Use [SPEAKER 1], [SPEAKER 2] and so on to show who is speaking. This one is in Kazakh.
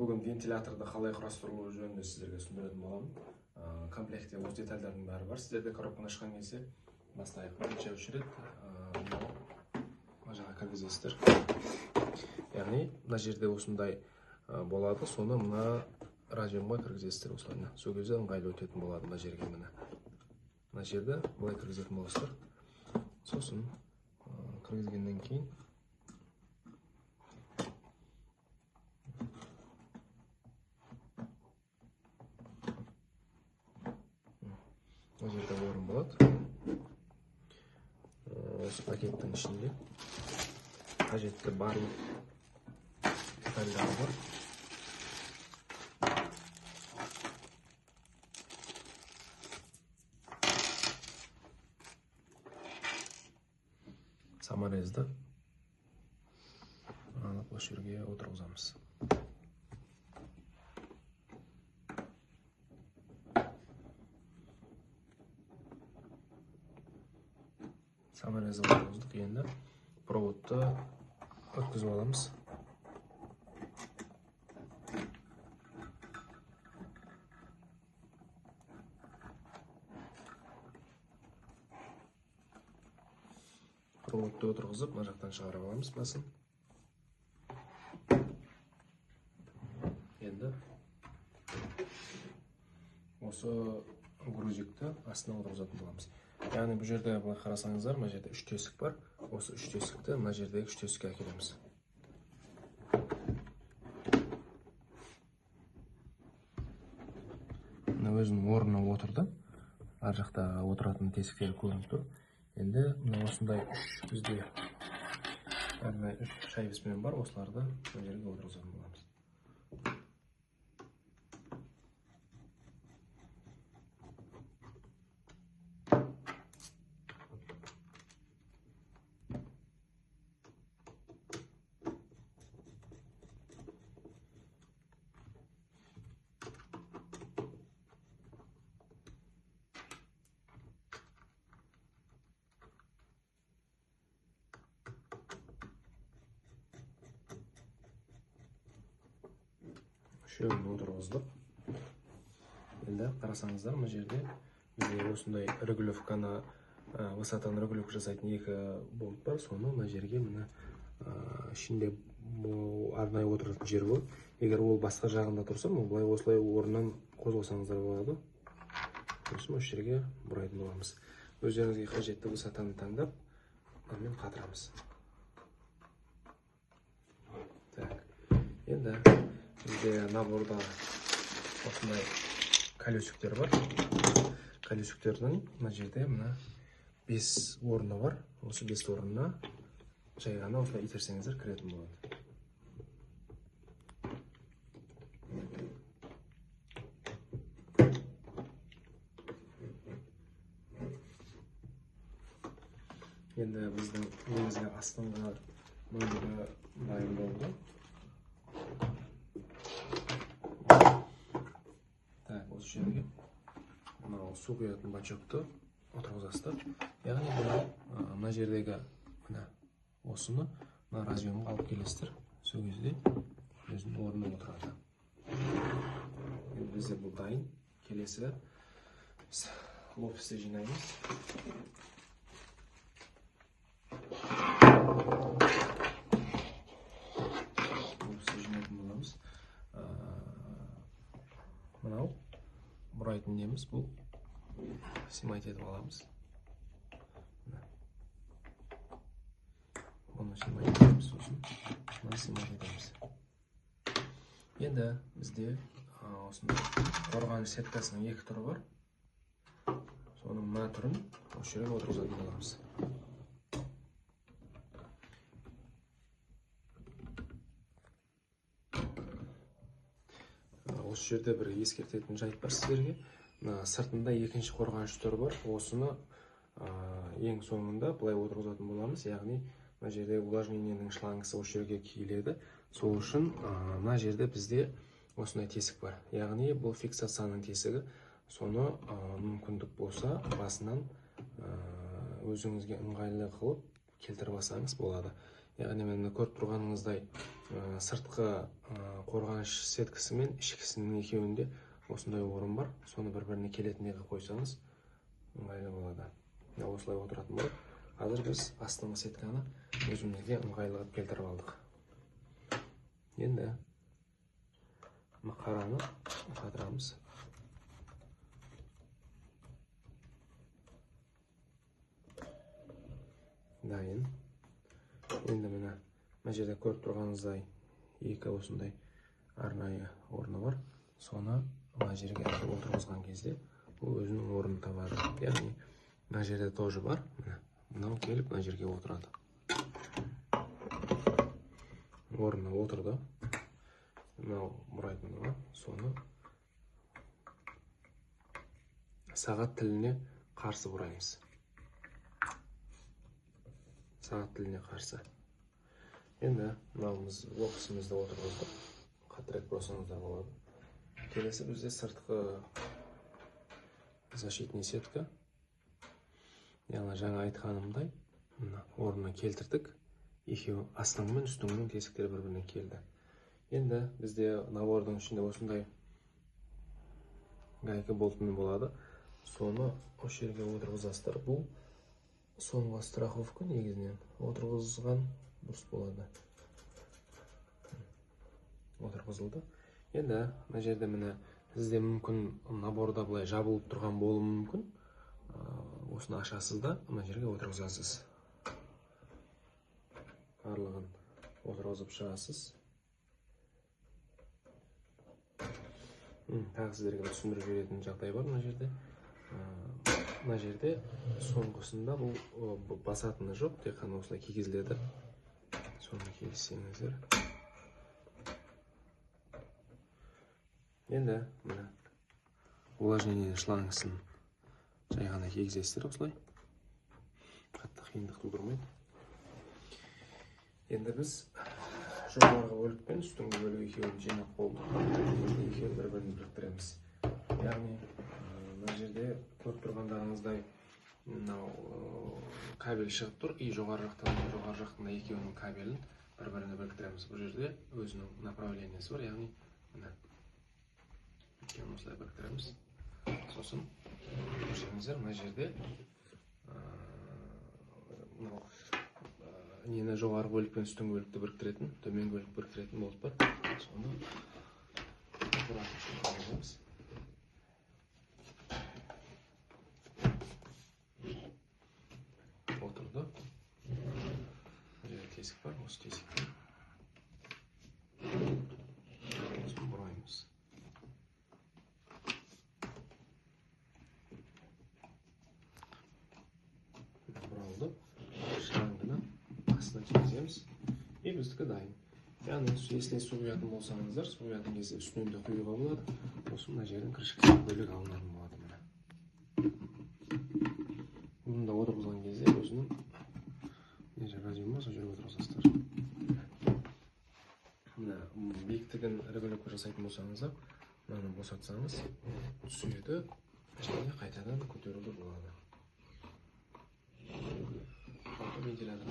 [SPEAKER 1] Бүгін вентиляторды қалай құрастырылуы жөнінде сіздерге түсіндіретін боламын. Комплектте осы детальдардың бәрі бар. Сіздерде коробканы ашқан кезде бастайық. Бірінші очередь мына жаққа кіргізесіздер. Яғни мына жерде осындай болады, соны мына разъемға кіргізесіздер осылайна. Сол кезде ыңғайлы өтетін болады мына жерге міне. Мына жерде былай кіргізетін боласыздар. Сосын кіргізгеннен кейін мына жерде орын болады. Осы пакеттің ішінде қажетті барлық детальдер бар. Саморезді алып осы жерге отырғызамыз. Саморезді отырғыздық. Енді проводты өткізіп аламыз. Проводты отырғызып, мына жақтан шығарып аламыз басын. Енді осы грузикті астына отырғызатын боламыз. Яғни бұл жерде былай қарасаңыздар, мына жерде 3 тесік бар. Осы 3 тесікті мына жердегі 3 тесікке әкелеміз. Мына өзінің орнына отырды. Ар жақта отыратын тесіктері көрініп тұр. Енді мына осындай 3 бізде арнайы 3 шайбысымен бар, осыларды мына жерге отырғызатын боламыз. Үшеуін отырғыздық. Енді қарасаңыздар, мына жерде бізде осындай регулировканы, высотаны регулировка жасайтын 2 болт бар. Соны мына жерге мына ішінде арнайы отыратын жер бар. Егер ол басқа жағында тұрса, былай осылай орнынан қозғалсаңыздар болады. Сосын осы жерге бұрайтын боламыз. Өздеріңізге қажетті высотаны таңдап, онымен қатырамыз. Енді бізде наборда осындай колесиктер бар. Колесиктердің мына жерде мына 5 орны бар. Осы 5 орнына жай ғана осылай итерсеңіздер кіретін болады. Енді біздің негізгі астыңғы бөлігі дайын болды. Осы жерге су құятын бачокты отырғызасыздар. Яғни мына жердегі осыны мына разъемға алып келесіздер. Сол кезде өзінің орнына отырады. Енді бізде бұл дайын. Келесі лопсты жинаймыз. Лопсты жинайтын боламыз. Мынау бұрайтын неміз, бұл снимать етіп аламыз. Бұны снимать етеміз, сосын бұны снимать етеміз. Енді бізде қорғаныш сеткасының 2 түрі бар. Соның мына түрін осы жерге отырғызатын боламыз. Осы жерде бір ескертетін жайт бар сіздерге. Сыртында екінші қорғаныш түрі бар. Осыны ең соңында былай отырғызатын боламыз. Яғни мына жерде увлажнениенің шлангысы осы жерге киіледі. Сол үшін мына жерде бізде осындай тесік бар. Яғни бұл фиксацияның тесігі. Соны мүмкіндік болса басынан өзіңізге ыңғайлы қылып келтіріп алсаңыз болады. Яғни мына көріп тұрғаныңыздай сыртқы қорғаныш сеткасы мен ішкісінің екеуінде осындай орын бар. Соны бір-біріне келетіндей қылып қойсаңыз ыңғайлы болады. Осылай отыратын болады. Қазір біз астыңғы сетканы өзімізге ыңғайлы қылып келтіріп алдық. Енді қараны қатырамыз. Дайын. Енді мына жерде көріп тұрғаныңыздай екі осындай арнайы орны бар. Соны мына жерге отырғызған кезде ол өзінің орнын табады. Яғни мына жерде тоже бар. Мынау келіп мына жерге отырады. Орнына отырды. Мынау бұрайтыны бар. Соны сағат тіліне қарсы бұраймыз. Сағат тіліне қарсы. Енді мынауымыз локусымызды отырғыздық. Қаттырақ бұрсаңыздар болады. Келесі бізде сыртқы защитный сетка. Яғни жаңа айтқанымдай орнына келтірдік. Екеуі астыңғы мен үстіңгі тесіктер бір-біріне келді. Енді бізде набордың ішінде осындай гайка болтымен болады. Соны осы жерге отырғызасыздар. Бұл соңғы страховка негізінен отырғызған дұрыс болады. Отырғызылды. Енді мына жерде міне сізде мүмкін наборда былай жабылып тұрған болуы мүмкін. Осыны ашасыз да, мына жерге отырғызасыз. Барлығын отырғызып шығасыз. Тағы сіздерге түсіндіріп беретін жағдай бар мына жерде. Мына жерде соңғысында бұл басатыны жоқ, тек қана осылай кигізіледі. Соны кигізсеңіздер. Енді мына увлажнение шлангысын жай ғана кигізесіздер осылай. Қатты қиындық тудырмайды. Енді біз жоғарғы бөлік пен үстіңгі бөлік екеуін жинап болдық. Енді екеуін бір-бірін біріктіреміз. Яғни мына жерде көріп тұрғандарыңыздай кабель шығып тұр. И жоғары жақтан екеуінің кабелін бір-біріне біріктіреміз. Бұл жерде өзінің направлениесі бар. Яғни екеуін осылай біріктіреміз. Сосын көрсеңіздер, мына жерде нені жоғарғы бөлік пен үстіңгі бөлікті біріктіретін, төменгі бөлік біріктіретін болып бар. Соны бұратып отырды. Бұл жерде тесік бар, осы тесікті бұраймыз. Бұралды. Шлангыны астына тигіземіз. И біздікі дайын. Яғни, если су құятын болсаңыздар, су құятын кезде үстінен де құюға болады. Осы мына жердің крышкасын бөлек алынатын болады. Бұны да отырғызған кезде өзінің разъемі сол жерге отырғызасыздар. Биіктігін регулировка жасайтын болсаңыздар, мынаны босатсаңыз, түседі және қайтадан көтеруді болады. Вентилятор